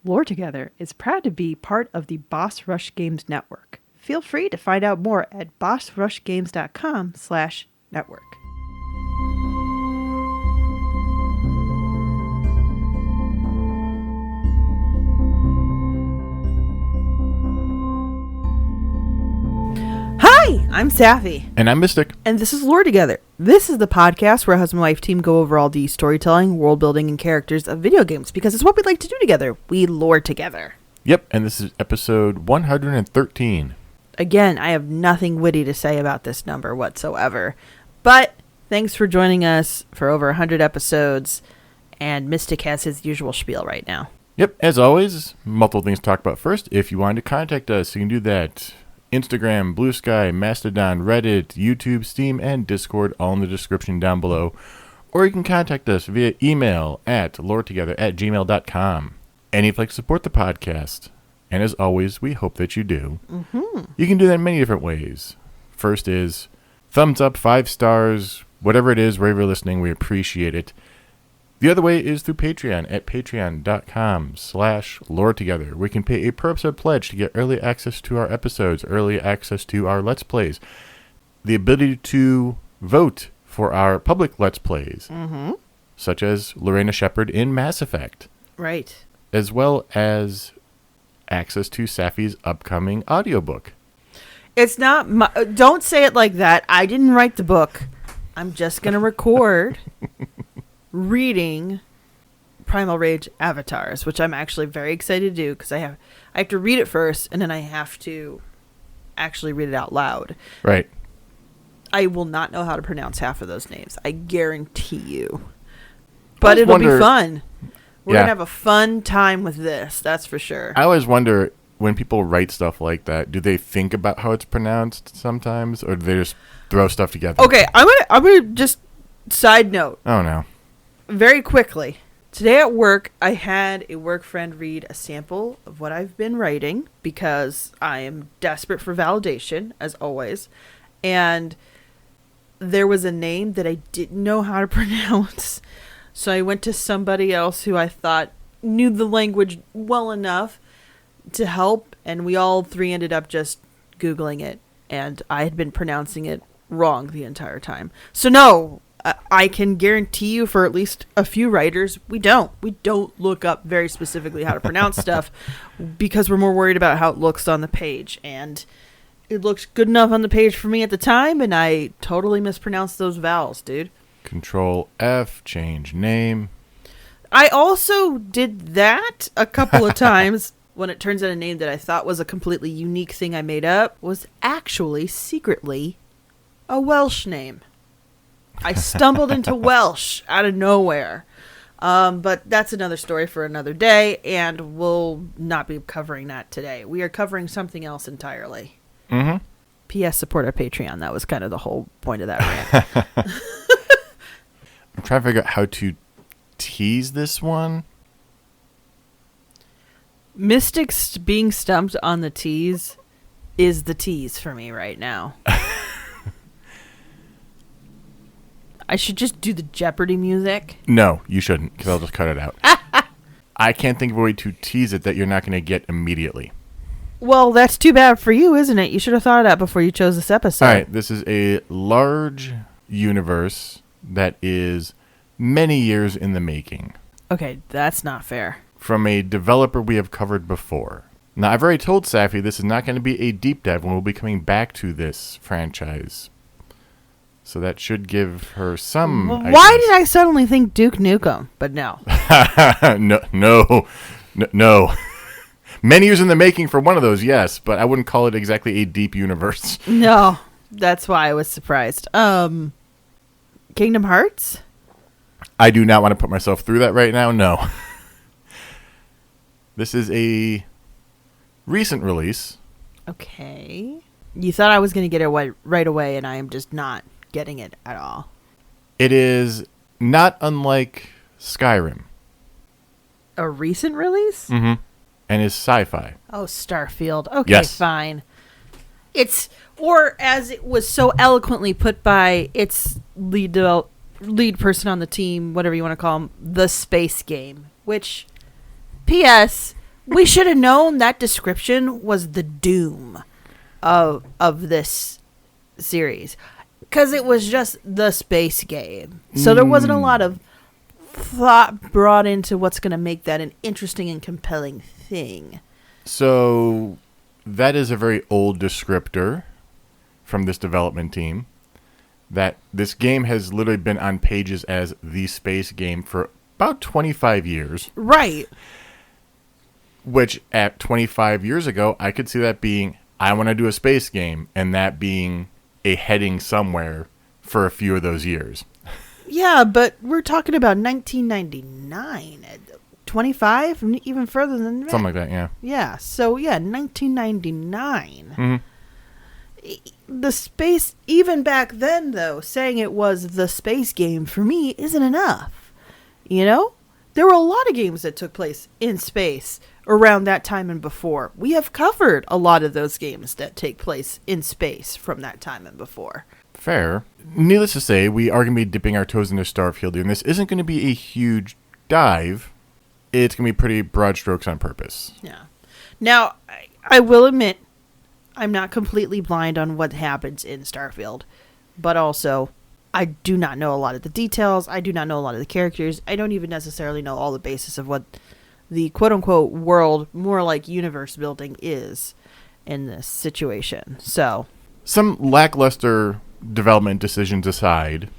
Lore Together is proud to be part of the Boss Rush Games Network. Feel free to find out more at bossrushgames.com/network. Hi, I'm Safi. And I'm Mystic. And this is Lore Together. This is the podcast where a husband and wife team go over all the storytelling, world building, and characters of video games because it's what we like to do together. We lore together. Yep, and this is episode 113. Again, I have nothing witty to say about this number whatsoever. But thanks for joining us for over 100 episodes. And Mystic has his usual spiel right now. Yep, as always, multiple things to talk about first. If you want to contact us, you can do that. Instagram, Blue Sky, Mastodon, Reddit, YouTube, Steam, and Discord, all in the description down below. Or you can contact us via email at loretogether@gmail.com. And if you'd like to support the podcast, and as always, we hope that you do, you can do that in many different ways. First is thumbs up, 5 stars, whatever it is, wherever you're listening, we appreciate it. The other way is through Patreon at patreon.com/loretogether. We can pay a per episode pledge to get early access to our episodes, early access to our Let's Plays, the ability to vote for our public Let's Plays, such as Lorena Shepard in Mass Effect. Right. As well as access to Safi's upcoming audiobook. It's not don't say it like that. I didn't write the book. I'm just going to record reading Primal Rage Avatars, which I'm actually very excited to do because I have to read it first and then I have to actually read it out loud. Right. I will not know how to pronounce half of those names. I guarantee you. But it'll be fun. We're going to have a fun time with this. That's for sure. I always wonder when people write stuff like that, do they think about how it's pronounced sometimes or do they just throw stuff together? Okay, I'm going to just side note. Oh no. Very quickly. Today at work, I had a work friend read a sample of what I've been writing because I am desperate for validation, as always. And there was a name that I didn't know how to pronounce. So I went to somebody else who I thought knew the language well enough to help. And we all three ended up just Googling it. And I had been pronouncing it wrong the entire time. So no, I can guarantee you for at least a few writers, we don't look up very specifically how to pronounce stuff because we're more worried about how it looks on the page. And it looked good enough on the page for me at the time, and I totally mispronounced those vowels, dude. Control F, change name. I also did that a couple of times when it turns out a name that I thought was a completely unique thing I made up was actually secretly a Welsh name. I stumbled into Welsh out of nowhere. But that's another story for another day, and we'll not be covering that today. We are covering something else entirely. P.S. Support our Patreon. That was kind of the whole point of that rant. I'm trying to figure out how to tease this one. Mystic's being stumped on the tease is the tease for me right now. I should just do the Jeopardy music. No, you shouldn't, because I'll just cut it out. I can't think of a way to tease it that you're not going to get immediately. Well, that's too bad for you, isn't it? You should have thought of that before you chose this episode. All right, this is a large universe that is many years in the making. Okay, that's not fair. From a developer we have covered before. Now, I've already told Safi this is not going to be a deep dive when we'll be coming back to this franchise. So that should give her some Why ideas. did I suddenly think Duke Nukem? But no. No. Many years in the making for one of those, yes, but I wouldn't call it exactly a deep universe. No, that's why I was surprised. Kingdom Hearts? I do not want to put myself through that right now, no. This is a recent release. Okay. You thought I was going to get it right away, and I am just not getting it at all. It is not unlike Skyrim. A recent release? Mm-hmm. And is sci-fi. Oh, Starfield. Okay, yes. Fine. It's, or as it was so eloquently put by its lead person on the team, whatever you want to call him, the space game. Which, P.S., We should have known that description was the doom of this series, because it was just the space game. So there wasn't a lot of thought brought into what's going to make that an interesting and compelling thing. So that is a very old descriptor from this development team, that this game has literally been on pages as the space game for about 25 years. Right. Which at 25 years ago, I could see that being, I want to do a space game, and that being a heading somewhere for a few of those years. Yeah, but we're talking about 1999. 25? Even further than that. Something like that, yeah. Yeah, so yeah, 1999. Mm-hmm. The space, even back then though, saying it was the space game for me isn't enough. You know? There were a lot of games that took place in space around that time and before. We have covered a lot of those games that take place in space from that time and before. Fair. Needless to say, we are going to be dipping our toes into Starfield, and this isn't going to be a huge dive. It's going to be pretty broad strokes on purpose. Yeah. Now, I will admit, I'm not completely blind on what happens in Starfield, but also, I do not know a lot of the details. I do not know a lot of the characters. I don't even necessarily know all the basis of what the quote-unquote world, more like universe building, is in this situation. So, some lackluster development decisions aside,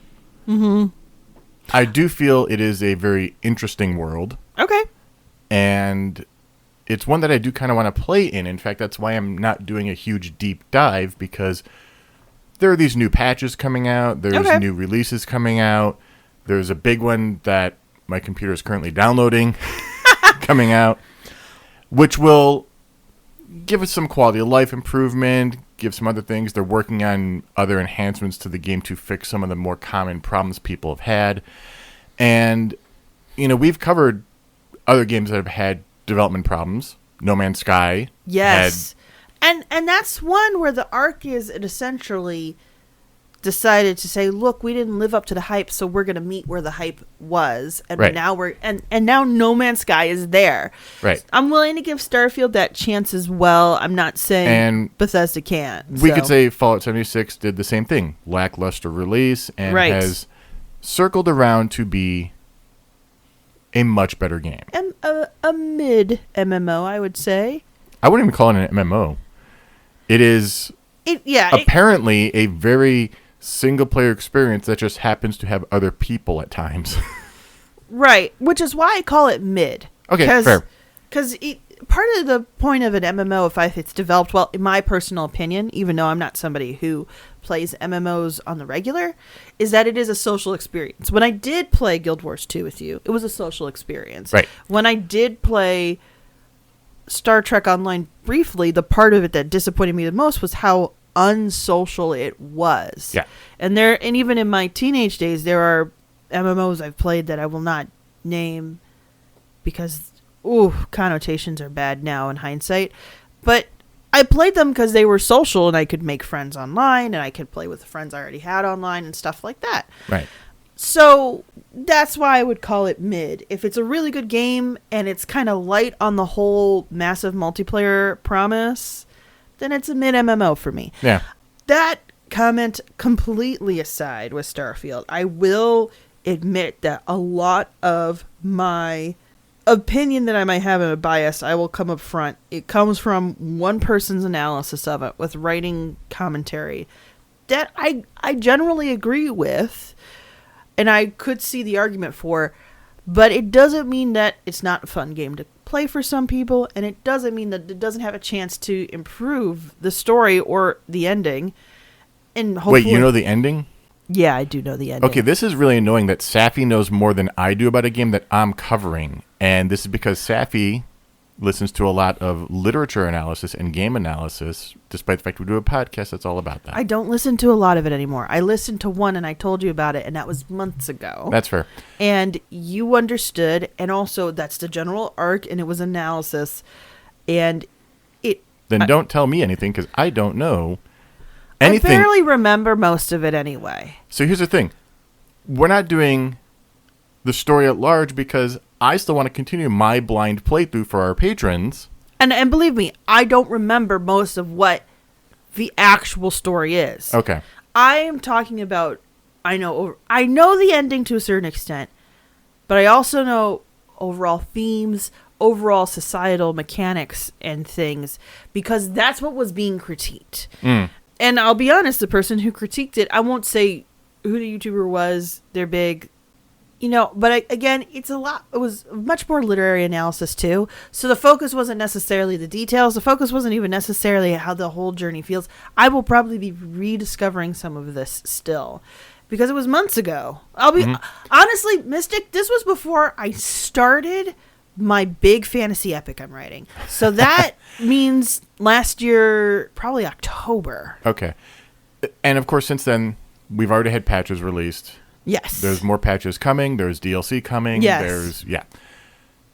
I do feel it is a very interesting world. Okay. And it's one that I do kind of want to play in. In fact, that's why I'm not doing a huge deep dive, because there are these new patches coming out. There's new releases coming out. There's a big one that my computer is currently downloading coming out, which will give us some quality of life improvement, give some other things. They're working on other enhancements to the game to fix some of the more common problems people have had. And, you know, we've covered other games that have had development problems. No Man's Sky. Yes. And that's one where the ARC is essentially decided to say, look, we didn't live up to the hype, so we're going to meet where the hype was. And now now No Man's Sky is there. Right. I'm willing to give Starfield that chance as well. I'm not saying Bethesda can't. We could say Fallout 76 did the same thing. Lackluster release and has circled around to be a much better game. A mid MMO, I would say. I wouldn't even call it an MMO. It is apparently a very single-player experience that just happens to have other people at times. Right, which is why I call it mid. Okay, fair. Because part of the point of an MMO, if it's developed well, in my personal opinion, even though I'm not somebody who plays MMOs on the regular, is that it is a social experience. When I did play Guild Wars 2 with you, it was a social experience. Right. When I did play Star Trek Online briefly, the part of it that disappointed me the most was how unsocial it was. Yeah. And even in my teenage days, there are MMOs I've played that I will not name because connotations are bad now in hindsight. But I played them because they were social and I could make friends online and I could play with the friends I already had online and stuff like that. Right. So that's why I would call it mid. If it's a really good game and it's kind of light on the whole massive multiplayer promise, then it's a mid MMO for me. Yeah. That comment completely aside with Starfield, I will admit that a lot of my opinion that I might have a bias, I will come up front. It comes from one person's analysis of it with writing commentary that I generally agree with. And I could see the argument for, but it doesn't mean that it's not a fun game to play for some people, and it doesn't mean that it doesn't have a chance to improve the story or the ending. And hopefully, wait, you know the ending? Yeah, I do know the ending. Okay, this is really annoying that Safi knows more than I do about a game that I'm covering, and this is because Safi listens to a lot of literature analysis and game analysis, despite the fact we do a podcast that's all about that. I don't listen to a lot of it anymore. I listened to one and I told you about it, and that was months ago. That's fair. And you understood, and also that's the general arc, and it was analysis, and it... Then don't tell me anything, because I don't know anything. I barely remember most of it anyway. So here's the thing. We're not doing the story at large because I still want to continue my blind playthrough for our patrons. And believe me, I don't remember most of what the actual story is. Okay. I am talking about, I know the ending to a certain extent, but I also know overall themes, overall societal mechanics and things, because that's what was being critiqued. And I'll be honest, the person who critiqued it, I won't say who the YouTuber was, they're big, but again, it was much more literary analysis too. So the focus wasn't necessarily the details. The focus wasn't even necessarily how the whole journey feels. I will probably be rediscovering some of this still because it was months ago. I'll be honestly, Mystic, this was before I started my big fantasy epic I'm writing. So that means last year, probably October. Okay. And of course, since then, we've already had patches released. Yes. There's more patches coming. There's DLC coming. Yes.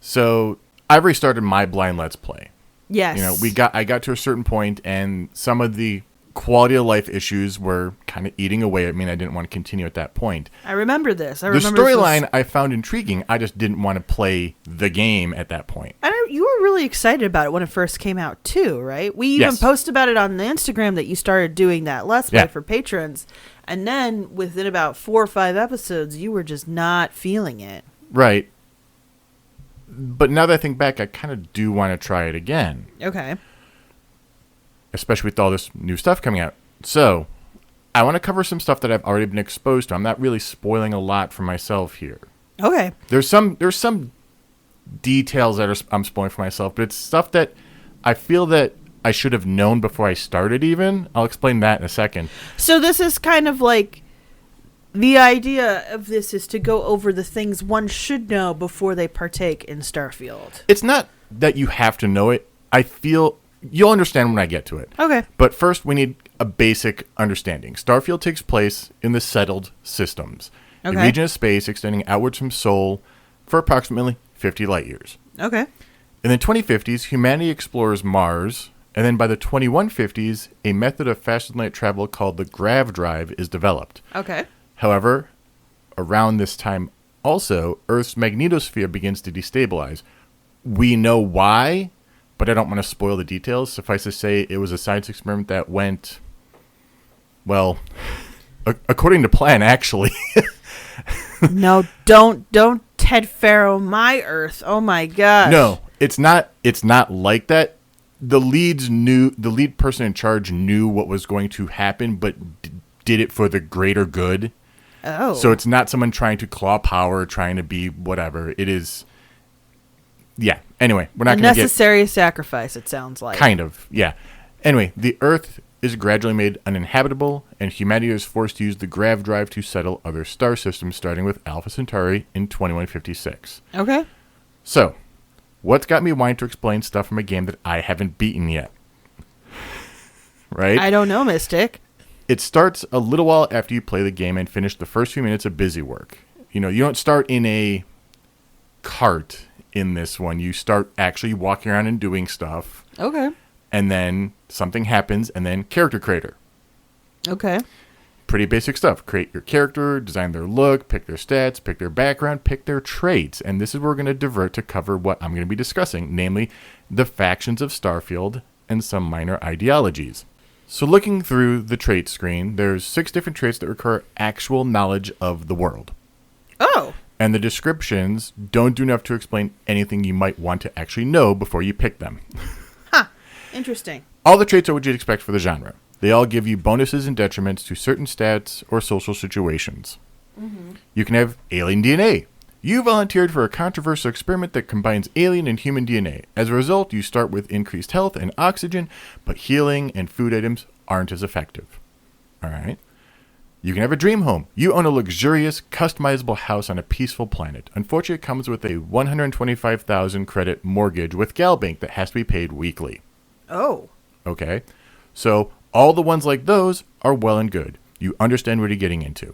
So I've restarted my blind Let's Play. Yes. I got to a certain point, and some of the quality of life issues were kind of eating away at me, and I didn't want to continue at that point. I remember this. The storyline I found intriguing. I just didn't want to play the game at that point. You were really excited about it when it first came out too, right? We even posted about it on the Instagram that you started doing that Let's Play for patrons. And then within about 4 or 5 episodes, you were just not feeling it. Right. But now that I think back, I kind of do want to try it again. Okay. Especially with all this new stuff coming out. So, I want to cover some stuff that I've already been exposed to. I'm not really spoiling a lot for myself here. Okay. There's some details that I'm spoiling for myself, but it's stuff that I feel that I should have known before I started even. I'll explain that in a second. So this is kind of like, the idea of this is to go over the things one should know before they partake in Starfield. It's not that you have to know it. I feel you'll understand when I get to it. Okay. But first, we need a basic understanding. Starfield takes place in the settled systems, a region of space extending outwards from Sol for approximately 50 light years. Okay. In the 2050s, humanity explores Mars, and then by the 2150s, a method of faster light travel called the grav drive is developed. Okay. However, around this time also, Earth's magnetosphere begins to destabilize. We know why, but I don't want to spoil the details. Suffice to say, it was a science experiment that went, well, according to plan, actually. No, don't Ted Pharaoh my Earth. Oh my gosh. No, it's not like that. The lead person in charge knew what was going to happen, but did it for the greater good. Oh. So it's not someone trying to claw power, trying to be whatever. It is, yeah. Anyway, we're not going to get... Necessary sacrifice, it sounds like. Kind of, yeah. Anyway, the Earth is gradually made uninhabitable, and humanity is forced to use the grav drive to settle other star systems, starting with Alpha Centauri in 2156. Okay. So, what's got me wanting to explain stuff from a game that I haven't beaten yet? Right? I don't know, Mystic. It starts a little while after you play the game and finish the first few minutes of busy work. You don't start in a cart in this one. You start actually walking around and doing stuff. Okay. And then something happens, and then character creator. Okay. Pretty basic stuff. Create your character, design their look, pick their stats, pick their background, pick their traits. And this is where we're going to divert to cover what I'm going to be discussing, namely the factions of Starfield and some minor ideologies. So looking through the trait screen, there's 6 different traits that require actual knowledge of the world. Oh. And the descriptions don't do enough to explain anything you might want to actually know before you pick them. Huh. Interesting. All the traits are what you'd expect for the genre. They all give you bonuses and detriments to certain stats or social situations. Mm-hmm. You can have alien DNA. You volunteered for a controversial experiment that combines alien and human DNA. As a result, you start with increased health and oxygen, but healing and food items aren't as effective. All right. You can have a dream home. You own a luxurious, customizable house on a peaceful planet. Unfortunately, it comes with a 125,000 credit mortgage with GalBank that has to be paid weekly. Oh. Okay. So all the ones like those are well and good. You understand what you're getting into.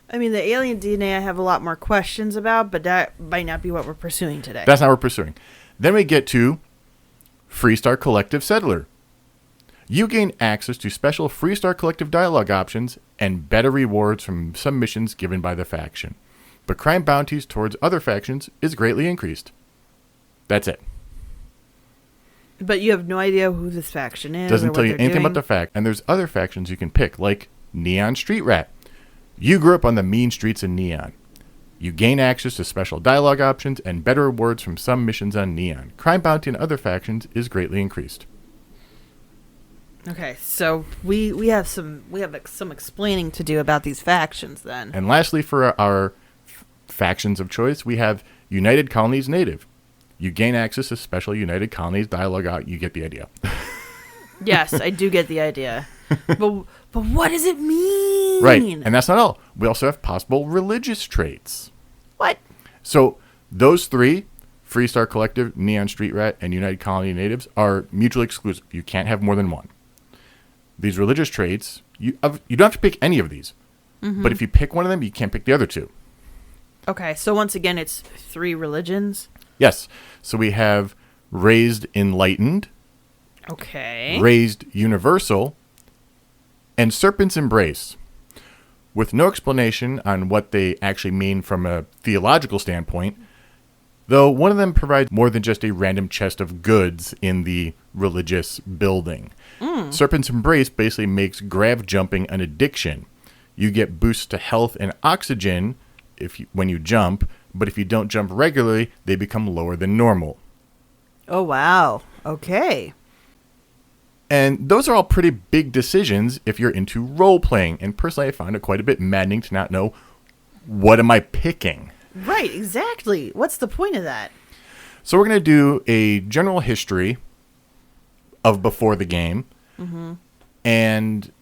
I mean, the alien DNA I have a lot more questions about, but that might not be what we're pursuing today. That's not what we're pursuing. Then we get to Freestar Collective Settler. You gain access to special Freestar Collective dialogue options and better rewards from some missions given by the faction. but crime bounties towards other factions is greatly increased. That's it. But you have no idea who this faction is. Doesn't or tell what you they're anything doing. about the fact. And there's other factions you can pick, like Neon Street Rat. You grew up on the mean streets in Neon. You gain access to special dialogue options and better rewards from some missions on Neon. Crime bounty in other factions is greatly increased. Okay, so we have some explaining to do about these factions then. And lastly, for our factions of choice, we have United Colonies Native. You gain access to special United Colonies dialogue out. You get the idea. Yes, I do get the idea. But what does it mean? Right. And that's not all. We also have possible religious traits. What? So those three, Freestar Collective, Neon Street Rat, and United Colony Natives, are mutually exclusive. You can't have more than one. These religious traits, you don't have to pick any of these. Mm-hmm. But if you pick one of them, you can't pick the other two. Okay, so once again, it's 3 religions. Yes. So we have Raised Enlightened, Okay. Raised Universal, and Serpent's Embrace. With no explanation on what they actually mean from a theological standpoint, though one of them provides more than just a random chest of goods in the religious building. Serpent's Embrace basically makes grav jumping an addiction. You get boosts to health and oxygen when you jump, but if you don't jump regularly, they become lower than normal. Oh, wow. Okay. And those are all pretty big decisions if you're into role-playing. And personally, I found it quite a bit maddening to not know, what am I picking? Right, exactly. What's the point of that? So we're going to do a general history of before the game. Mm-hmm. And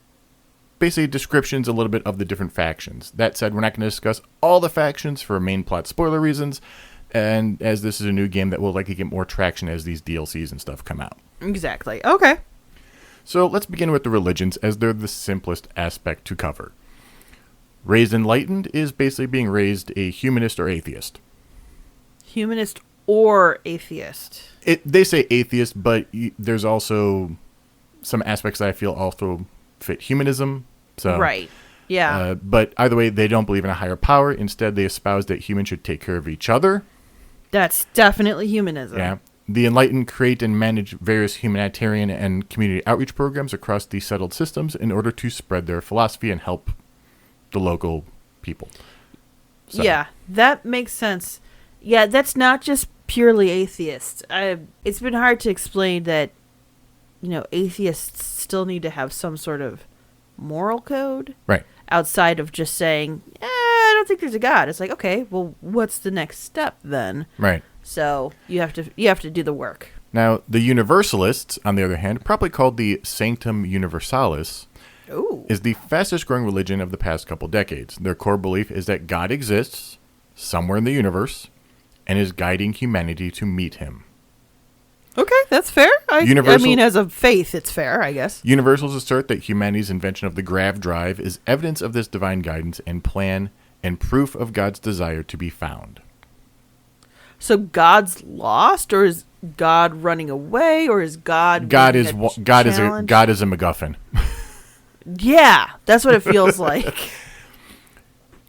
basically descriptions a little bit of the different factions. That said, we're not going to discuss all the factions for main plot spoiler reasons. And as this is a new game that will likely get more traction as these DLCs and stuff come out. Exactly. Okay. So let's begin with the religions, as they're the simplest aspect to cover. Raised Enlightened is basically being raised a humanist or atheist. Humanist or atheist? They say atheist, but there's also some aspects that I feel also fit humanism. So, right. Yeah. But either way, they don't believe in a higher power. Instead, they espouse that humans should take care of each other. That's definitely humanism. Yeah. The Enlightened create and manage various humanitarian and community outreach programs across the settled systems in order to spread their philosophy and help the local people. So. Yeah, that makes sense. Yeah, that's not just purely atheist. It's been hard to explain that, atheists still need to have some sort of moral code. Right. Outside of just saying, I don't think there's a God. It's like, okay, well, what's the next step then? Right. So you have to do the work. Now, the Universalists, on the other hand, probably called the Sanctum Universalis, Ooh. is the fastest growing religion of the past couple decades. Their core belief is that God exists somewhere in the universe and is guiding humanity to meet him. Okay, that's fair. I mean, as a faith, it's fair, I guess. Universals assert that humanity's invention of the grav drive is evidence of this divine guidance and plan and proof of God's desire to be found. So God's lost, or is God running away, or is God God is a MacGuffin. Yeah, that's what it feels like.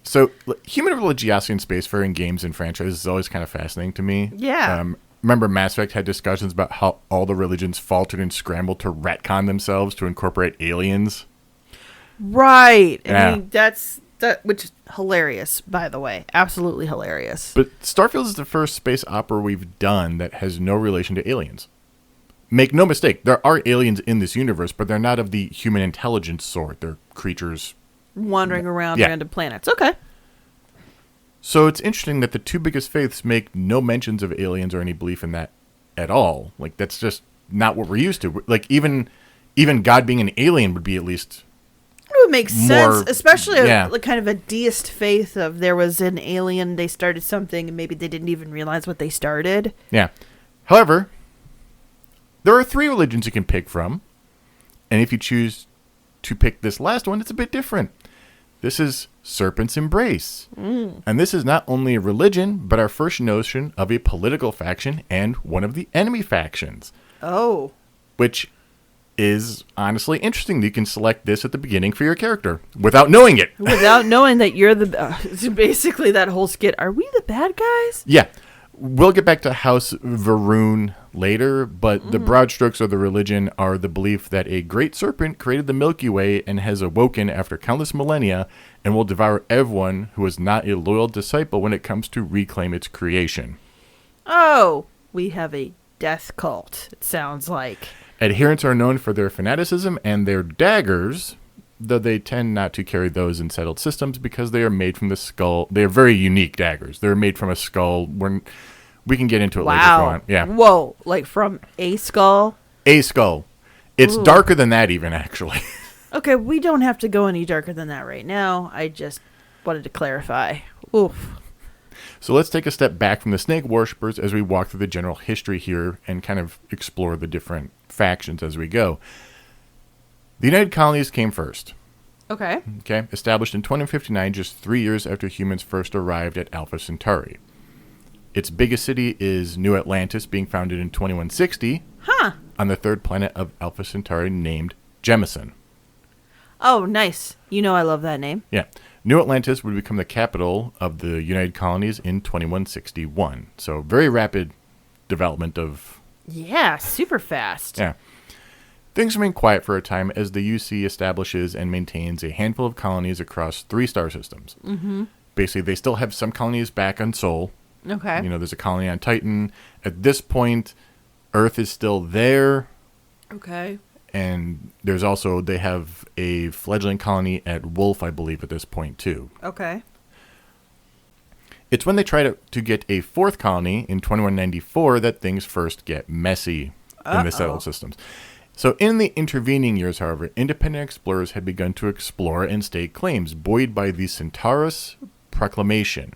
So human religiosity in spacefaring games and franchises is always kind of fascinating to me. Yeah. Remember Mass Effect had discussions about how all the religions faltered and scrambled to retcon themselves to incorporate aliens? Right. Yeah. I mean, which is hilarious, by the way. Absolutely hilarious. But Starfield is the first space opera we've done that has no relation to aliens. Make no mistake, there are aliens in this universe, but they're not of the human intelligence sort. They're creatures wandering around Yeah. random planets. Okay. So it's interesting that the two biggest faiths make no mentions of aliens or any belief in that at all. Like, that's just not what we're used to. Like, even God being an alien would be at least It would make sense, especially yeah. like kind of a deist faith of there was an alien, they started something, and maybe they didn't even realize what they started. Yeah. However, there are 3 religions you can pick from, and if you choose to pick this last one, it's a bit different. This is Serpent's Embrace. And this is not only a religion, but our first notion of a political faction and one of the enemy factions. Oh. Which is honestly interesting. You can select this at the beginning for your character without knowing it. Without knowing that you're the... so basically, that whole skit, are we the bad guys? Yeah. We'll get back to House Varun later, but the broad strokes of the religion are the belief that a great serpent created the Milky Way and has awoken after countless millennia and will devour everyone who is not a loyal disciple when it comes to reclaim its creation. Oh, we have a death cult, it sounds like. Adherents are known for their fanaticism and their daggers, though they tend not to carry those in settled systems because they are made from the skull. They are very unique daggers. They're made from a skull. We can get into it later if you want. Yeah. Whoa, like from a skull? A skull. It's darker than that even, actually. Okay, we don't have to go any darker than that right now. I just wanted to clarify. Oof. So let's take a step back from the snake worshippers as we walk through the general history here and kind of explore the different factions as we go. The United Colonies came first. Okay. Okay, established in 2059, just 3 years after humans first arrived at Alpha Centauri. Its biggest city is New Atlantis, being founded in 2160 on the third planet of Alpha Centauri named Jemison. Oh, nice. You know I love that name. Yeah. New Atlantis would become the capital of the United Colonies in 2161. So very rapid development of... Yeah, super fast. Yeah. Things remain quiet for a time as the UC establishes and maintains a handful of colonies across 3 star systems. Mm-hmm. Basically, they still have some colonies back on Sol. Okay. You know, there's a colony on Titan. At this point, Earth is still there. Okay. And there's also, they have a fledgling colony at Wolf, I believe, at this point, too. Okay. It's when they try to get a 4th colony in 2194 that things first get messy in the settled systems. So in the intervening years, however, independent explorers had begun to explore and stake claims, buoyed by the Centaurus Proclamation,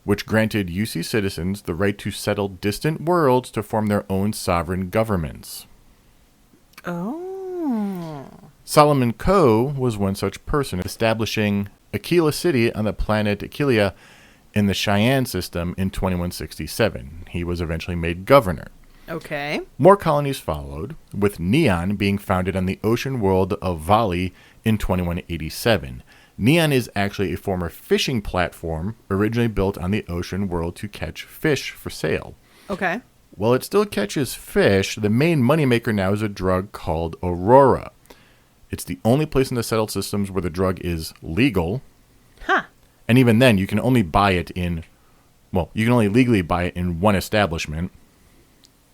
which granted UC citizens the right to settle distant worlds to form their own sovereign governments. Oh. Solomon Coe was one such person, establishing Aquila City on the planet Aquila in the Cheyenne system in 2167. He was eventually made governor. Okay. More colonies followed, with Neon being founded on the ocean world of Vali in 2187. Neon is actually a former fishing platform originally built on the ocean world to catch fish for sale. Okay. While it still catches fish, the main moneymaker now is a drug called Aurora. It's the only place in the settled systems where the drug is legal. Huh. And even then, you can only buy it in, well, you can only legally buy it in one establishment.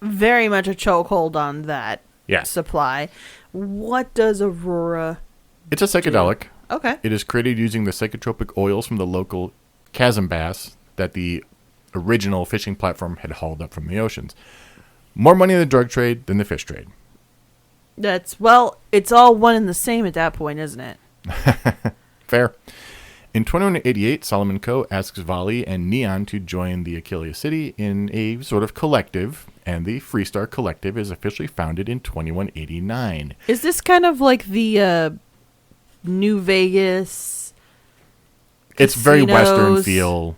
Very much a chokehold on that Yeah. supply. What does Aurora... It's a psychedelic. Okay. It is created using the psychotropic oils from the local chasm bass that the original fishing platform had hauled up from the oceans. More money in the drug trade than the fish trade. That's, well, it's all one and the same at that point, isn't it? Fair. In 2188, Solomon Coe asks Vali and Neon to join the Aquila City in a sort of collective, and the Freestar Collective is officially founded in 2189. Is this kind of like the New Vegas? It's very Western casinos? feel.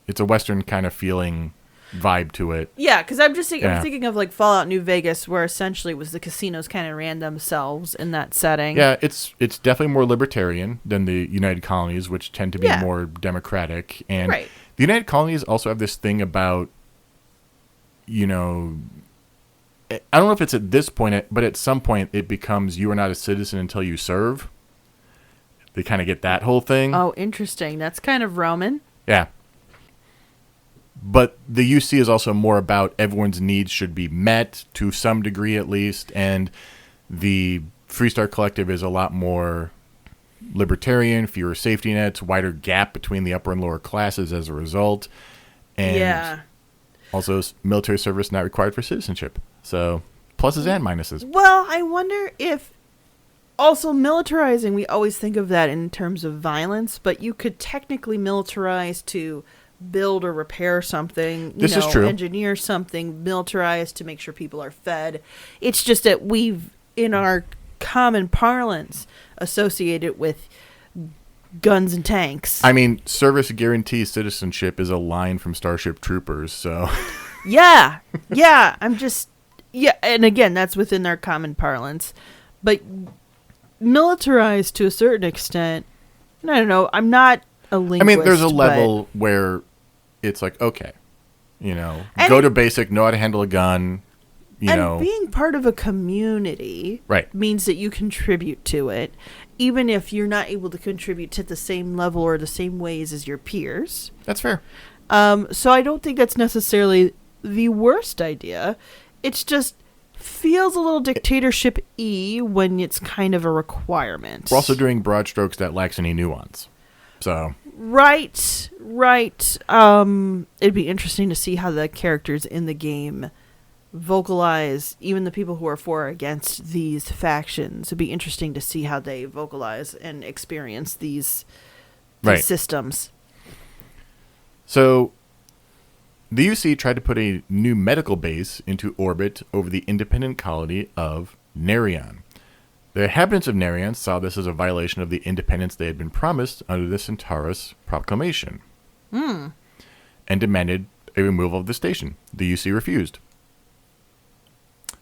It's a Western kind of feeling vibe to it. Yeah, because I'm just Yeah. I'm thinking of like Fallout New Vegas, where essentially it was the casinos kind of ran themselves in that setting. Yeah, it's definitely more libertarian than the United Colonies, which tend to be Yeah. more democratic. And Right. the United Colonies also have this thing about, you know, I don't know if it's at this point, but at some point it becomes you are not a citizen until you serve. They kind of get that whole thing. Oh, interesting. That's kind of Roman. Yeah. But the UC is also more about everyone's needs should be met to some degree at least, and the Freestar Collective is a lot more libertarian, fewer safety nets, wider gap between the upper and lower classes as a result, and Yeah. also military service not required for citizenship. So pluses and minuses. Well, I wonder if also militarizing, we always think of that in terms of violence, but you could technically militarize to build or repair something, This is true. engineer something, militarize to make sure people are fed. It's just that we've, in our common parlance, associated with guns and tanks. I mean, service guarantees citizenship is a line from Starship Troopers, so... Yeah. I'm just, Yeah, and again, that's within our common parlance. But militarized to a certain extent, I don't know, I'm not a I linguist. mean, there's a but- level where it's like, okay, And go it- to basic, know how to handle a gun, and being part of a community Right. means that you contribute to it, even if you're not able to contribute to the same level or the same ways as your peers. That's fair. So I don't think that's necessarily the worst idea. It's just feels a little dictatorship-y when it's kind of a requirement. We're also doing broad strokes that lacks any nuance. So, Right. It'd be interesting to see how the characters in the game vocalize, even the people who are for or against these factions. It'd be interesting to see how they vocalize and experience these right. systems. So, the UC tried to put a new medical base into orbit over the independent colony of Narion. The inhabitants of Narion saw this as a violation of the independence they had been promised under the Centaurus Proclamation and demanded a removal of the station. The UC refused.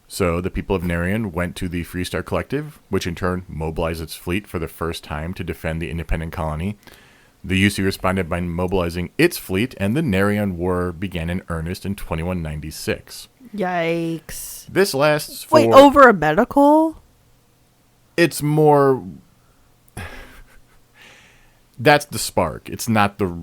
So the people of Narion went to the Freestar Collective, which in turn mobilized its fleet for the first time to defend the independent colony. The UC responded by mobilizing its fleet, and the Narion War began in earnest in 2196. Yikes. This lasts for... Wait, over a medical? It's more... That's the spark. It's not the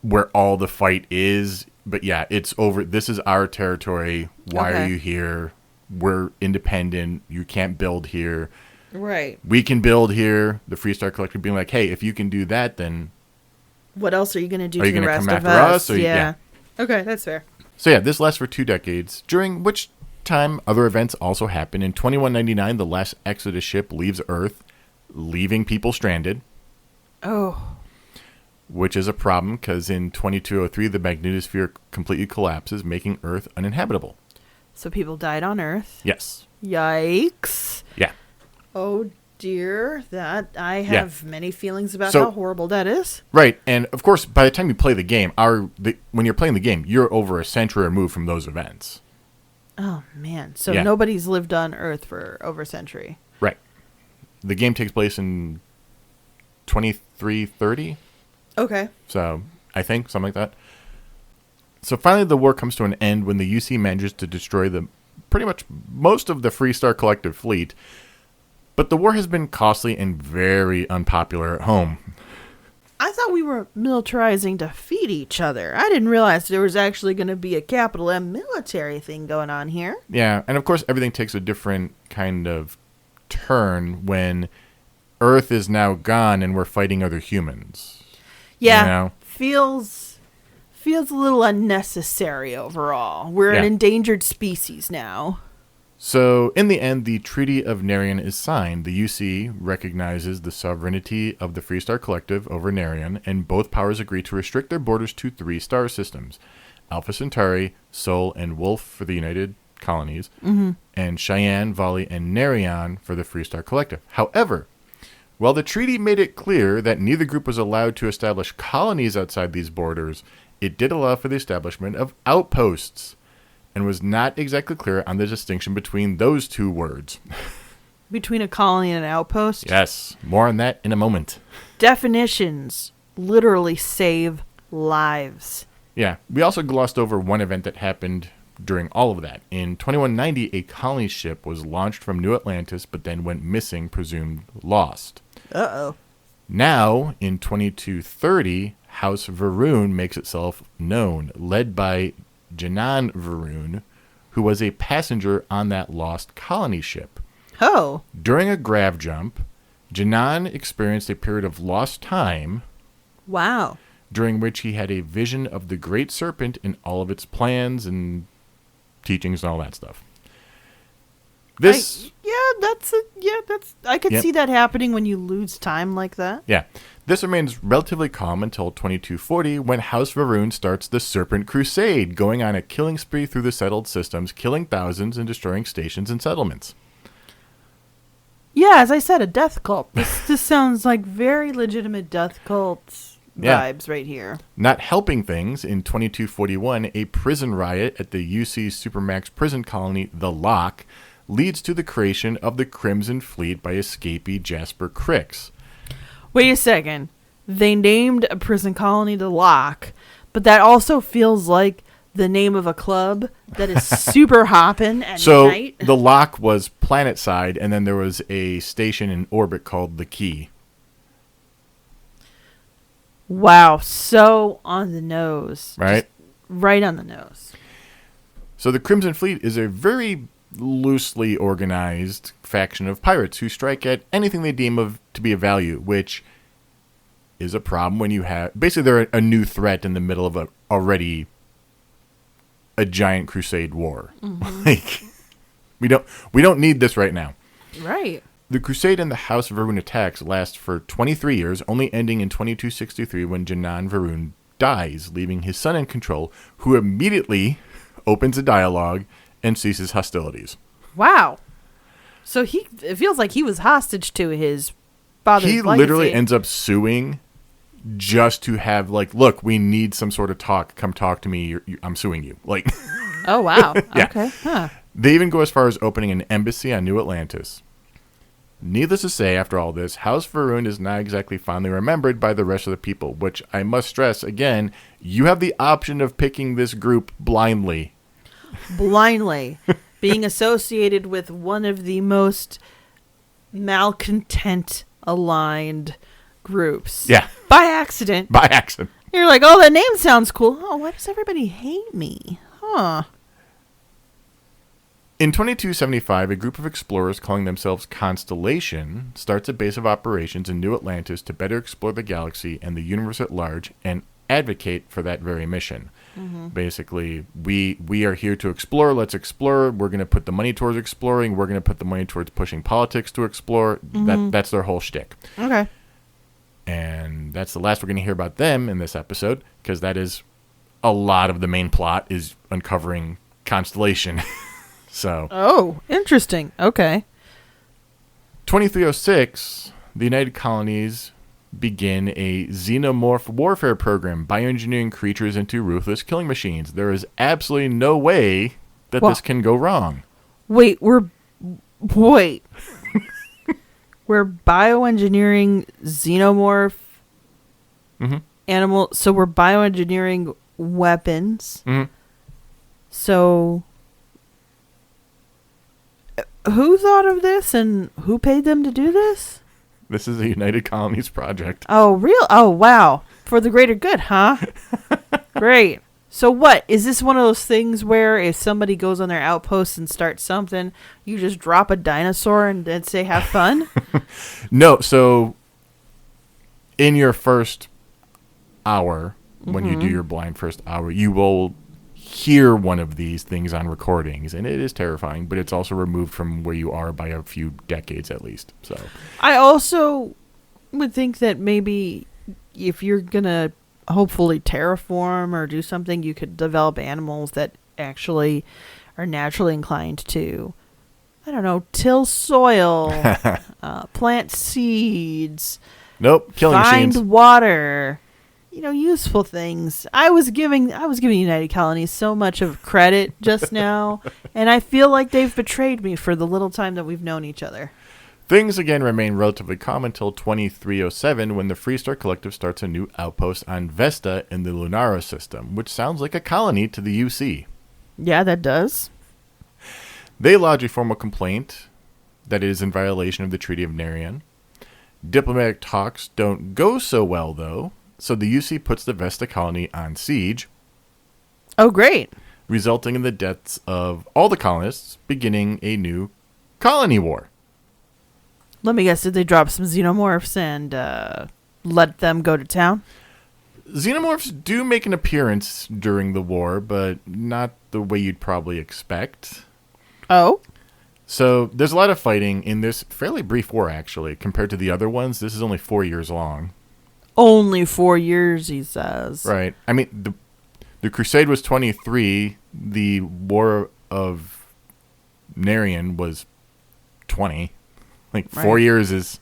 where all the fight is, but yeah, it's over. This is our territory. Why are you here? We're independent. You can't build here. Right. We can build here. The Freestar Collective being like, hey, if you can do that, then what else are you going to do are to you the going to rest come of after us? us? Or Yeah. Okay, that's fair. So yeah, this lasts for 2 decades, during which time other events also happen. In 2199, the last Exodus ship leaves Earth, leaving people stranded. Oh. Which is a problem because in 2203, the magnetosphere completely collapses, making Earth uninhabitable. So people died on Earth. Yes. Yikes. Yeah. Oh dear, that I have many feelings about So- how horrible that is. Right, and of course, by the time you play the game, when you're playing the game, you're over a century removed from those events. Oh man, so Yeah. nobody's lived on Earth for over a century. Right. The game takes place in 2330. Okay. So, I think, something like that. So finally the war comes to an end when the UC manages to destroy pretty much most of the Freestar Collective fleet. But the war has been costly and very unpopular at home. I thought we were militarizing to feed each other. I didn't realize there was actually going to be a capital M military thing going on here. Yeah, and of course everything takes a different kind of turn when Earth is now gone and we're fighting other humans. Yeah, You know? feels a little unnecessary overall. We're an Yeah. endangered species now. So, in the end, the Treaty of Narion is signed. The UC recognizes the sovereignty of the Freestar Collective over Narion, and both powers agree to restrict their borders to 3 star systems: Alpha Centauri, Sol, and Wolf for the United Colonies, and Cheyenne, Volley, and Narion for the Freestar Collective. However, while the treaty made it clear that neither group was allowed to establish colonies outside these borders, it did allow for the establishment of outposts, and was not exactly clear on the distinction between those 2 words. Between a colony and an outpost? Yes, more on that in a moment. Definitions literally save lives. Yeah, we also glossed over one event that happened during all of that. In 2190, a colony ship was launched from New Atlantis, but then went missing, presumed lost. Uh-oh. Now, in 2230, House Varun makes itself known, led by Janan Varun, who was a passenger on that lost colony ship. Oh. During a grav jump, Janan experienced a period of lost time, Wow. during which he had a vision of the Great Serpent in all of its plans and teachings and all that stuff. I could Yep. see that happening when you lose time like that. Yeah. This remains relatively calm until 2240, when House Varun starts the Serpent Crusade, going on a killing spree through the settled systems, killing thousands and destroying stations and settlements. Yeah, as I said, a death cult. This sounds like very legitimate death cults vibes right here. Not helping things, in 2241, a prison riot at the UC Supermax prison colony, The Lock, leads to the creation of the Crimson Fleet by escapee Jasper Cricks. Wait a second. They named a prison colony The Lock, but that also feels like the name of a club that is super hoppin' at night. So The Lock was planet-side, and then there was a station in orbit called The Key. Wow, so on the nose. Right? Just right on the nose. So the Crimson Fleet is a very loosely organized faction of pirates who strike at anything they deem to be of value, which is a problem when you have... Basically, they're a new threat in the middle of already a giant crusade war. Mm-hmm. Like, we don't need this right now. Right. The crusade and the House of Varun attacks last for 23 years, only ending in 2263 when Janan Varun dies, leaving his son in control, who immediately opens a dialogue and ceases hostilities. Wow. So it feels like he was hostage to his father's He legacy. literally ends up suing just to have, like, look, we need some sort of talk. Come talk to me. I'm suing you. Like, Oh, wow. Yeah. Okay. Huh. They even go as far as opening an embassy on New Atlantis. Needless to say, after all this, House Varun is not exactly fondly remembered by the rest of the people, which I must stress, again, you have the option of picking this group blindly. Blindly. Being associated with one of the most malcontent aligned groups. Yeah. By accident. By accident. You're like, oh, that name sounds cool. Oh, why does everybody hate me? Huh. In 2275, a group of explorers calling themselves Constellation starts a base of operations in New Atlantis to better explore the galaxy and the universe at large and advocate for that very mission. Mm-hmm. Basically, we are here to explore. Let's explore. We're going to put the money towards exploring. We're going to put the money towards pushing politics to explore. Mm-hmm. That's their whole shtick. Okay. And that's the last we're going to hear about them in this episode, because that is a lot of the main plot is uncovering Constellation. So. Oh, interesting. Okay. 2306, the United Colonies begin a xenomorph warfare program, bioengineering creatures into ruthless killing machines. There is absolutely no way that this can go wrong. Wait. We're bioengineering xenomorph animal. So we're bioengineering weapons. Mm-hmm. So who thought of this and who paid them to do this? This is a United Colonies project. Oh, real? Oh, wow. For the greater good, huh? Great. So what? Is this one of those things where if somebody goes on their outpost and starts something, you just drop a dinosaur and then say, have fun? No, so in your first hour, when you do your blind first hour, you will hear one of these things on recordings, and it is terrifying, but it's also removed from where you are by a few decades at least. So I also would think that maybe if you're going to hopefully terraform or do something, you could develop animals that actually are naturally inclined to, I don't know, till soil, plant seeds, nope, killing find machines. water, useful things. I was giving United Colonies so much of credit just now, and I feel like they've betrayed me for the little time that we've known each other. Things again remain relatively calm until 2307, when the Freestar Collective starts a new outpost on Vesta in the Lunara system, which sounds like a colony to the UC. Yeah, that does. They lodge a formal complaint that it is in violation of the Treaty of Narion. Diplomatic talks don't go so well, though, so the UC puts the Vesta colony on siege. Oh, great. Resulting in the deaths of all the colonists, beginning a new colony war. Let me guess, did they drop some xenomorphs and let them go to town? Xenomorphs do make an appearance during the war, but not the way you'd probably expect. Oh? So there's a lot of fighting in this fairly brief war, actually. Compared to the other ones, this is only 4 years long. Only 4 years, he says. Right. I mean, the Crusade was 23. The War of Narion was 20. Like, 4 years is...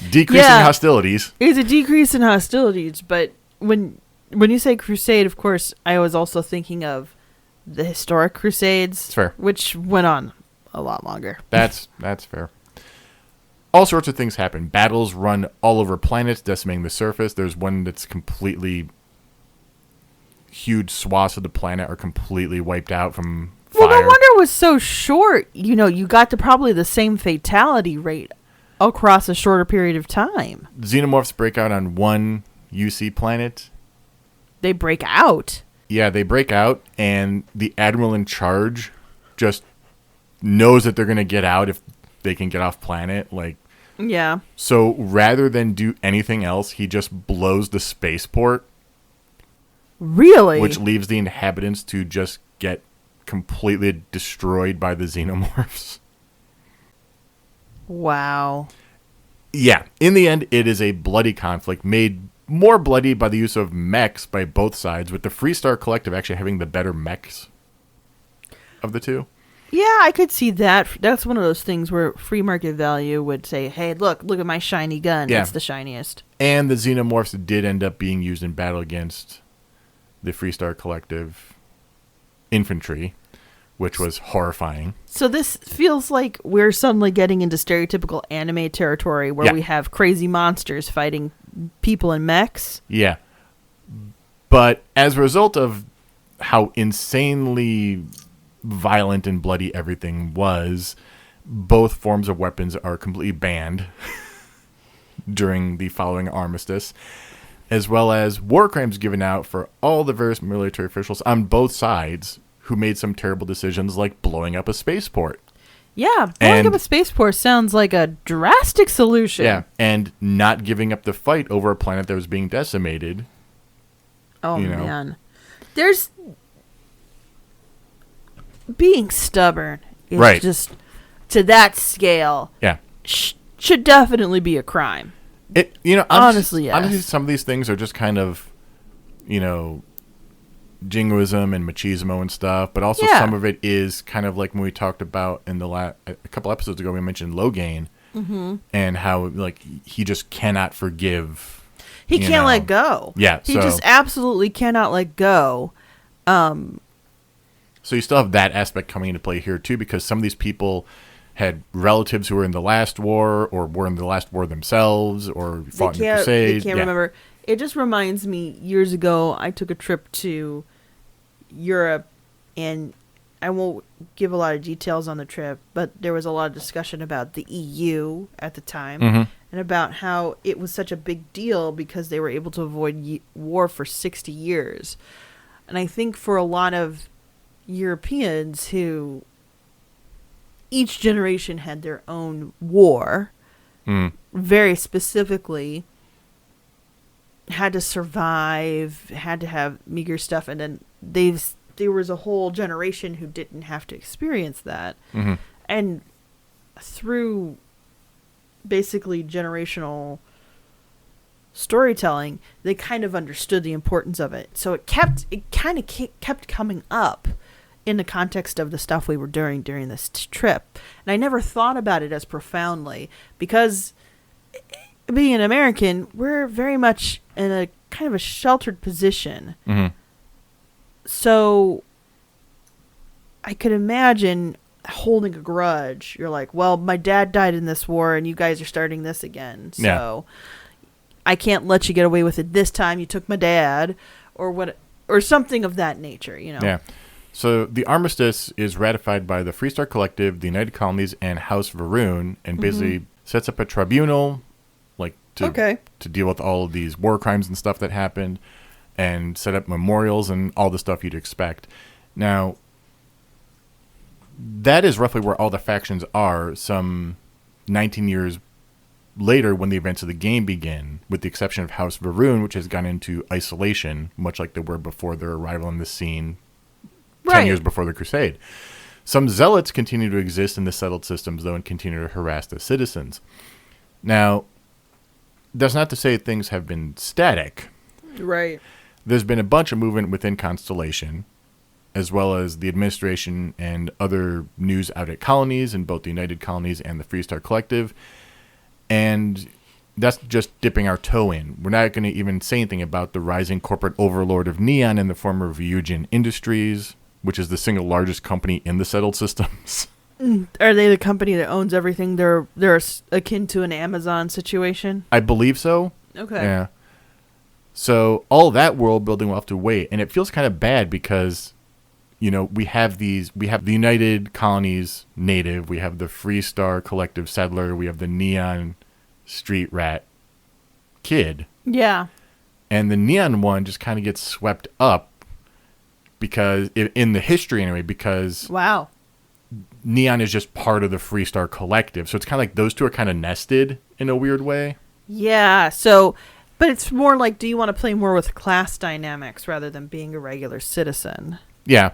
Decreasing hostilities. It's a decrease in hostilities, but when you say crusade, of course, I was also thinking of the historic crusades, Fair. which went on a lot longer. That's fair. All sorts of things happen. Battles run all over planets, decimating the surface. There's one that's completely huge swaths of the planet are completely wiped out from fire. Well, no wonder it was so short. You got to probably the same fatality rate across a shorter period of time. Xenomorphs break out on one UC planet. They break out. Yeah, they break out, and the admiral in charge just knows that they're going to get out if they can get off planet. Yeah. So rather than do anything else, he just blows the spaceport. Really? Which leaves the inhabitants to just get completely destroyed by the xenomorphs. Wow. Yeah, in the end, it is a bloody conflict made more bloody by the use of mechs by both sides, with the Freestar Collective actually having the better mechs of the two. Yeah, I could see that. That's one of those things where free market value would say, hey, look at my shiny gun. Yeah. It's the shiniest. And the xenomorphs did end up being used in battle against the Freestar Collective infantry, which was horrifying. So this feels like we're suddenly getting into stereotypical anime territory where we have crazy monsters fighting people in mechs. Yeah. But as a result of how insanely violent and bloody everything was, both forms of weapons are completely banned during the following armistice, as well as war crimes given out for all the various military officials on both sides who made some terrible decisions like blowing up a spaceport. Yeah, blowing up a spaceport sounds like a drastic solution. Yeah, and not giving up the fight over a planet that was being decimated. Oh, man. There's... being stubborn is just to that scale. Yeah. Should definitely be a crime. Honestly, yes. Honestly, some of these things are just kind of, jingoism and machismo and stuff, but also some of it is kind of like when we talked about in a couple episodes ago, we mentioned Logain and how he just cannot forgive. He can't let go. Yeah. He just absolutely cannot let go. So you still have that aspect coming into play here too, because some of these people had relatives who were in the last war or were in the last war themselves or fought in the Crusade. They can't remember. It just reminds me, years ago, I took a trip to Europe, and I won't give a lot of details on the trip, but there was a lot of discussion about the EU at the time and about how it was such a big deal because they were able to avoid war for 60 years. And I think for a lot of Europeans who each generation had their own war, very specifically had to survive, had to have meager stuff, and then there was a whole generation who didn't have to experience that. And through basically generational storytelling, they kind of understood the importance of it. So it kind of kept coming up in the context of the stuff we were doing during this trip. And I never thought about it as profoundly because being an American, we're very much in a kind of a sheltered position. So I could imagine holding a grudge. You're like, well, my dad died in this war and you guys are starting this again. So I can't let you get away with it this time. You took my dad or something of that nature, Yeah. So the armistice is ratified by the Freestar Collective, the United Colonies, and House Varoon, and basically sets up a tribunal to deal with all of these war crimes and stuff that happened, and set up memorials and all the stuff you'd expect. Now, that is roughly where all the factions are some 19 years later when the events of the game begin, with the exception of House Varoon, which has gone into isolation, much like they were before their arrival in the scene 10 years before the Crusade. Some zealots continue to exist in the settled systems, though, and continue to harass the citizens. Now, that's not to say things have been static. Right. There's been a bunch of movement within Constellation, as well as the administration and other news outlet colonies in both the United Colonies and the Freestar Collective. And that's just dipping our toe in. We're not going to even say anything about the rising corporate overlord of Neon in the form of Ryujin Industries, which is the single largest company in the settled systems. Are they the company that owns everything? They're akin to an Amazon situation? I believe so. Okay. Yeah. So all that world building will have to wait. And it feels kind of bad because, we have the United Colonies native, we have the Freestar Collective settler, we have the Neon Street Rat kid. Yeah. And the Neon one just kind of gets swept up because, in the history anyway, because Wow. Neon is just part of the Freestar Collective. So it's kind of like those two are kind of nested in a weird way. Yeah. So, but it's more like, do you want to play more with class dynamics rather than being a regular citizen? Yeah.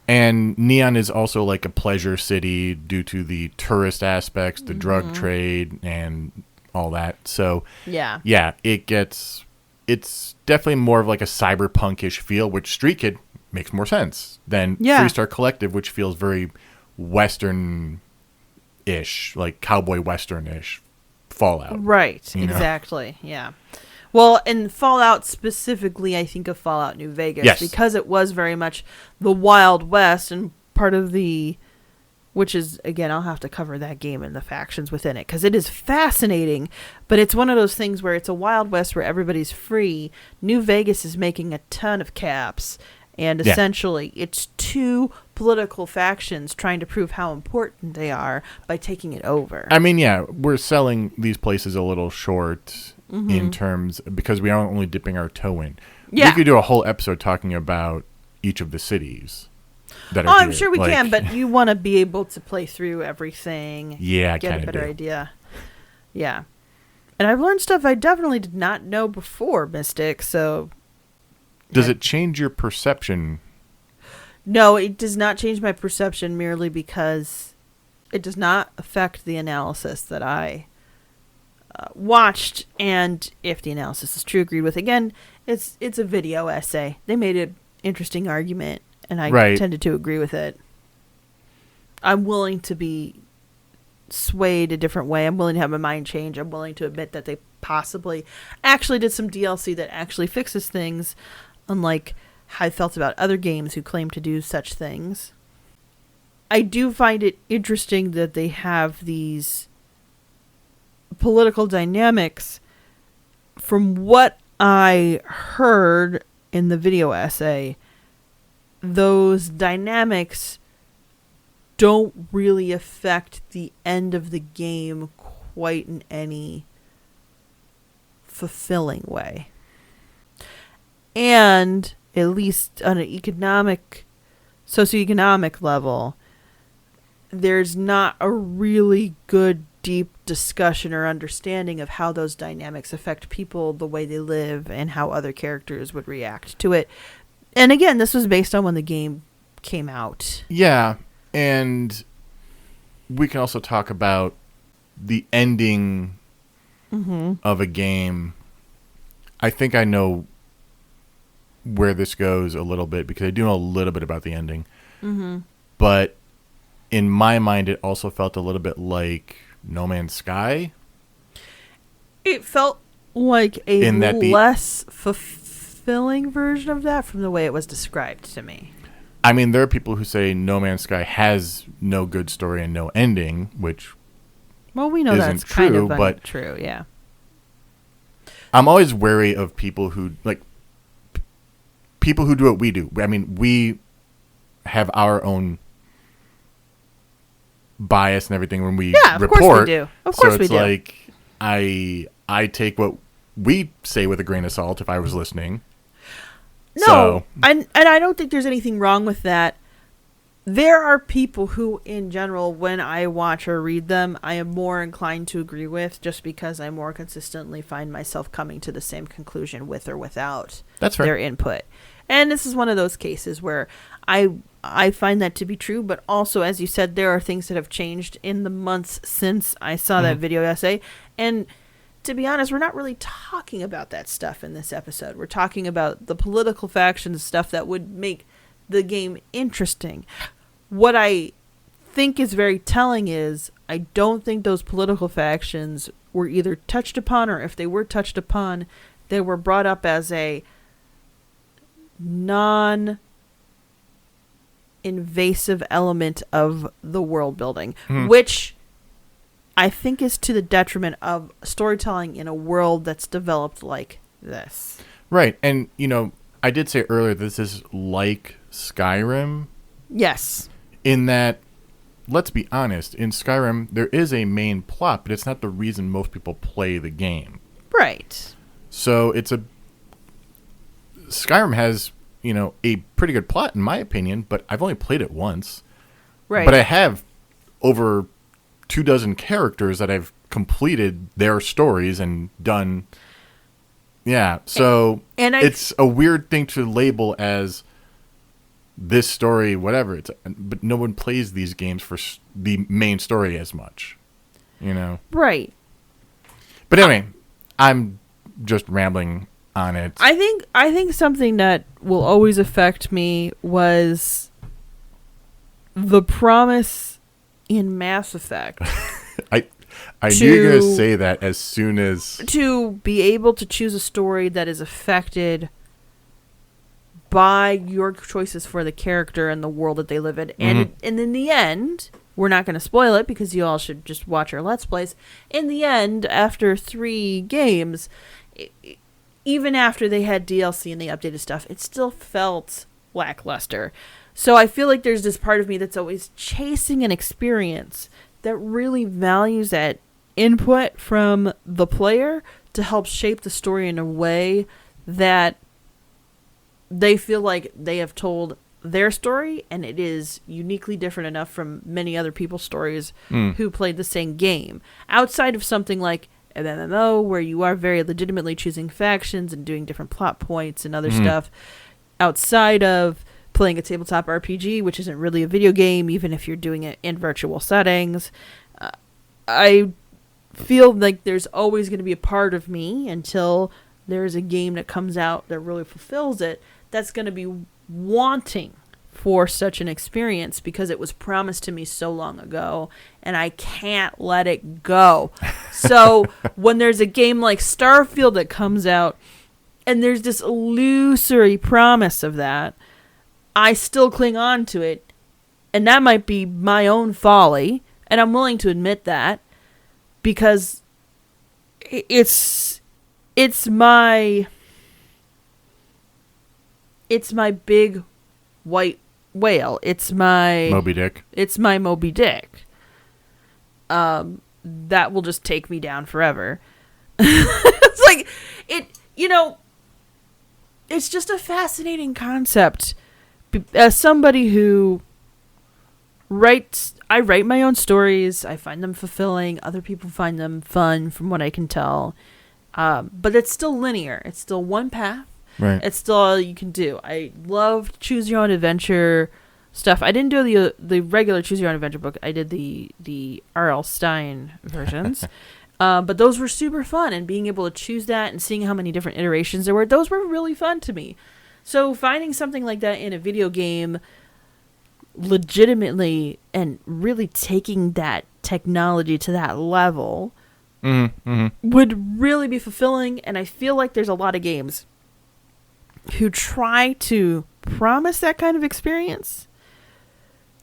And Neon is also like a pleasure city due to the tourist aspects, the drug trade, and all that. So, Yeah. it's definitely more of like a cyberpunkish feel, which Street Kid makes more sense than Freestar Collective, which feels very Western-ish, like cowboy Western-ish Fallout. Right. Exactly. Yeah. Well, in Fallout specifically, I think of Fallout New Vegas. Yes. Because it was very much the Wild West and part of which is, again, I'll have to cover that game and the factions within it because it is fascinating, but it's one of those things where it's a Wild West where everybody's free. New Vegas is making a ton of caps, and essentially it's two political factions trying to prove how important they are by taking it over. I mean, we're selling these places a little short in terms because we are only dipping our toe in. Yeah. We could do a whole episode talking about each of the cities that are I'm here. sure we can, but you want to be able to play through everything. Yeah, I get kind a of better do. idea. Yeah. And I've learned stuff I definitely did not know before, Mystic, so... Does it change your perception? No, it does not change my perception merely because it does not affect the analysis that I watched, and if the analysis is true, agreed with. Again, it's a video essay. They made an interesting argument, and I tended to agree with it. I'm willing to be swayed a different way. I'm willing to have my mind change. I'm willing to admit that they possibly actually did some DLC that actually fixes things, unlike how I felt about other games who claim to do such things. I do find it interesting that they have these political dynamics. From what I heard in the video essay, those dynamics don't really affect the end of the game quite in any fulfilling way. And at least on an socioeconomic level, there's not a really good deep discussion or understanding of how those dynamics affect people, the way they live, and how other characters would react to it. And again, this was based on when the game came out. Yeah, and we can also talk about the ending of a game. I think I know where this goes a little bit because I do know a little bit about the ending. But in my mind, it also felt a little bit like No Man's Sky. It felt like a less fulfilling version of that from the way it was described to me. I mean, there are people who say No Man's Sky has no good story and no ending, which we know that's kind of untrue, yeah. I'm always wary of people who do what we do. I mean, we have our own bias and everything when we report. Of course we do. Of course we do. So it's like I take what we say with a grain of salt if I was listening. No, and I don't think there's anything wrong with that. There are people who, in general, when I watch or read them, I am more inclined to agree with just because I more consistently find myself coming to the same conclusion with or without their input. And this is one of those cases where I find that to be true, but also, as you said, there are things that have changed in the months since I saw that video essay. And to be honest, we're not really talking about that stuff in this episode. We're talking about the political factions stuff that would make the game interesting. What I think is very telling is I don't think those political factions were either touched upon, or if they were touched upon, they were brought up as a non-invasive element of the world building, which I think is to the detriment of storytelling in a world that's developed like this. Right. And, I did say earlier this is like Skyrim. Yes. In that, let's be honest, in Skyrim, there is a main plot, but it's not the reason most people play the game. Right. So Skyrim has, a pretty good plot in my opinion, but I've only played it once. Right. But I have over 24 characters that I've completed their stories and done. Yeah. So it's a weird thing to label as this story, whatever. But no one plays these games for the main story as much, Right. But anyway, I'm just rambling on it. I think something that will always affect me was the promise in Mass Effect. I knew you were going to say that as soon as... To be able to choose a story that is affected by your choices for the character and the world that they live in. And in the end, we're not going to spoil it because you all should just watch our Let's Plays. In the end, after 3 games, even after they had DLC and they updated stuff, it still felt lackluster. So I feel like there's this part of me that's always chasing an experience that really values that input from the player to help shape the story in a way that they feel like they have told their story and it is uniquely different enough from many other people's stories who played the same game. Outside of something like an MMO where you are very legitimately choosing factions and doing different plot points and other stuff, outside of playing a tabletop RPG, which isn't really a video game, even if you're doing it in virtual settings, I feel like there's always going to be a part of me until there's a game that comes out that really fulfills it, that's going to be wanting for such an experience because it was promised to me so long ago and I can't let it go. So when there's a game like Starfield that comes out and there's this illusory promise of that, I still cling on to it, and that might be my own folly, and I'm willing to admit that because it's my big white whale. It's my Moby Dick. It's my Moby Dick. That will just take me down forever. It's like it's just a fascinating concept. As somebody who I write my own stories. I find them fulfilling. Other people find them fun, from what I can tell. But it's still linear. It's still one path. Right. It's still all you can do. I love choose your own adventure stuff. I didn't do the regular choose your own adventure book. I did the R.L. Stine versions. But those were super fun, and being able to choose that and seeing how many different iterations there were, those were really fun to me. So finding something like that in a video game legitimately and really taking that technology to that level would really be fulfilling. And I feel like there's a lot of games who try to promise that kind of experience.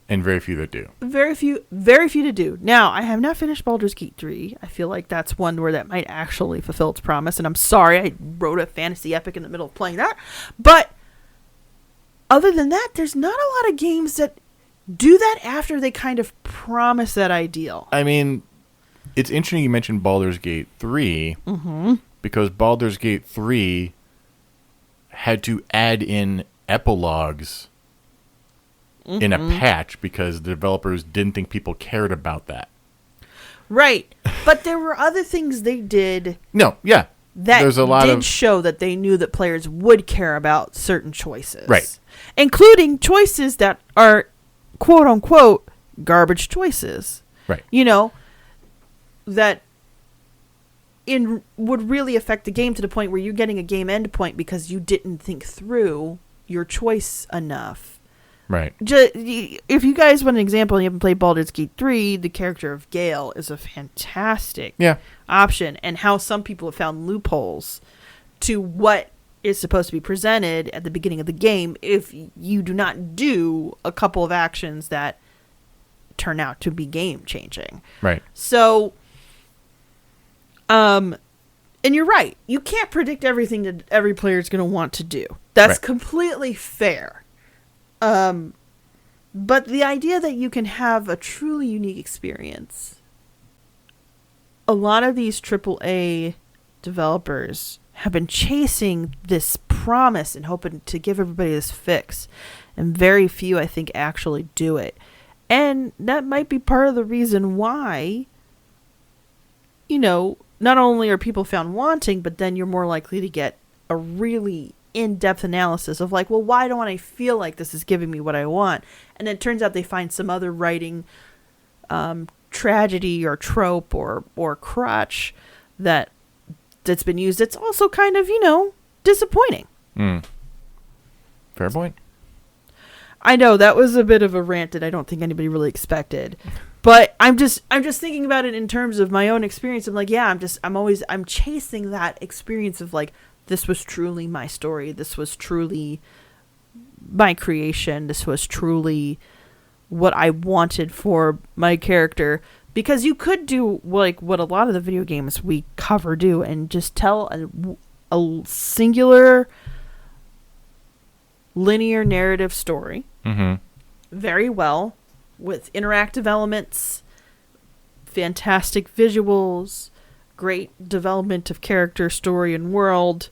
And very few that do. Very few to do. Now, I have not finished Baldur's Gate 3. I feel like that's one where that might actually fulfill its promise. And I'm sorry I wrote a fantasy epic in the middle of playing that. But other than that, there's not a lot of games that do that after they kind of promise that ideal. I mean, it's interesting you mentioned Baldur's Gate 3 because Baldur's Gate 3 had to add in epilogues in a patch because the developers didn't think people cared about that. Right. But there were other things they did. No, yeah. That There's a lot did show that they knew that players would care about certain choices. Right. Including choices that are, quote unquote, garbage choices. Right. You know, that would really affect the game to the point where you're getting a game end point because you didn't think through your choice enough. Right. If you guys want an example and you haven't played Baldur's Gate 3, the character of Gale is a fantastic option, and how some people have found loopholes to what is supposed to be presented at the beginning of the game if you do not do a couple of actions that turn out to be game changing. Right. So, and you're right. You can't predict everything that every player is going to want to do. That's completely fair. But the idea that you can have a truly unique experience, a lot of these AAA developers have been chasing this promise and hoping to give everybody this fix, and very few, I think, actually do it. And that might be part of the reason why, not only are people found wanting, but then you're more likely to get a really in-depth analysis of like, well, why don't I feel like this is giving me what I want? And then it turns out they find some other writing tragedy or trope or crutch that's been used. It's also kind of, disappointing. Fair point. I know that was a bit of a rant that I don't think anybody really expected, but I'm just thinking about it in terms of my own experience. I'm like, I'm chasing that experience of like, this was truly my story. This was truly my creation. This was truly what I wanted for my character. Because you could do like what a lot of the video games we cover do and just tell a singular linear narrative story very well with interactive elements, fantastic visuals, great development of character, story, and world,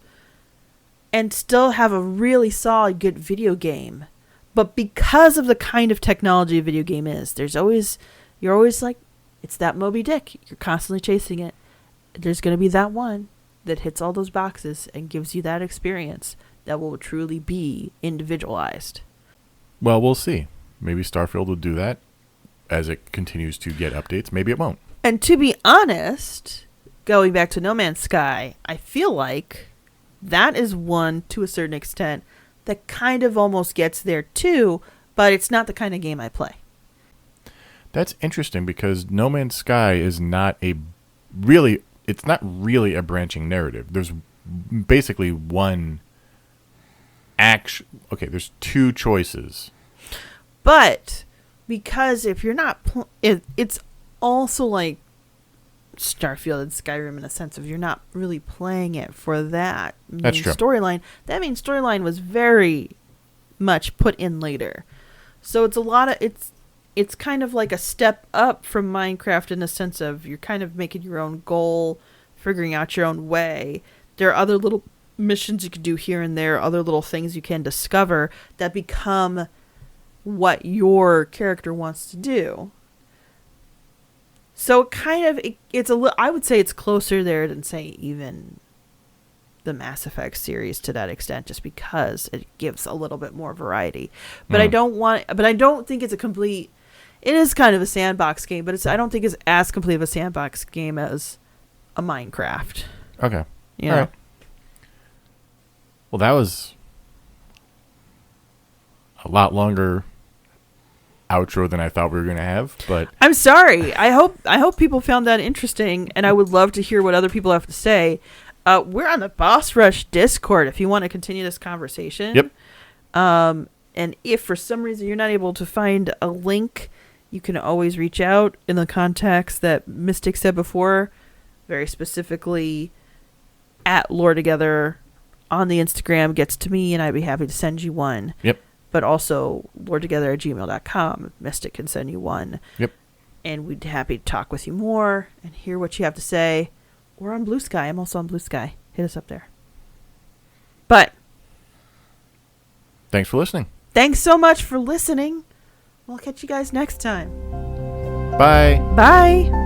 and still have a really solid, good video game. But because of the kind of technology a video game is, you're always like, it's that Moby Dick. You're constantly chasing it. There's going to be that one that hits all those boxes and gives you that experience that will truly be individualized. Well, we'll see. Maybe Starfield will do that as it continues to get updates. Maybe it won't. And to be honest, going back to No Man's Sky, I feel like that is one, to a certain extent, that kind of almost gets there too, but it's not the kind of game I play. That's interesting because No Man's Sky is not really a branching narrative. There's basically one action. Okay, there's two choices. But because if you're not, it's also like Starfield and Skyrim in a sense of you're not really playing it for that main storyline. That main storyline was very much put in later. So it's kind of like a step up from Minecraft in the sense of you're kind of making your own goal, figuring out your own way. There are other little missions you can do here and there, other little things you can discover that become what your character wants to do. So I would say it's closer there than say even the Mass Effect series to that extent, just because it gives a little bit more variety. But I don't think it's a complete. It is kind of a sandbox game, but I don't think it's as complete of a sandbox game as a Minecraft. Okay. Yeah. All right. Well, that was a lot longer outro than I thought we were going to have, but I'm sorry. I hope people found that interesting, and I would love to hear what other people have to say. We're on the Boss Rush Discord if you want to continue this conversation. Yep. And if for some reason you're not able to find a link, you can always reach out in the context that Mystic said before, very specifically at Lore Together on the Instagram gets to me, and I'd be happy to send you one. Yep. But also loretogether@gmail.com. Mystic can send you one. Yep. And we'd be happy to talk with you more and hear what you have to say. Or on Blue Sky. I'm also on Blue Sky. Hit us up there. But thanks for listening. Thanks so much for listening. We'll catch you guys next time. Bye. Bye.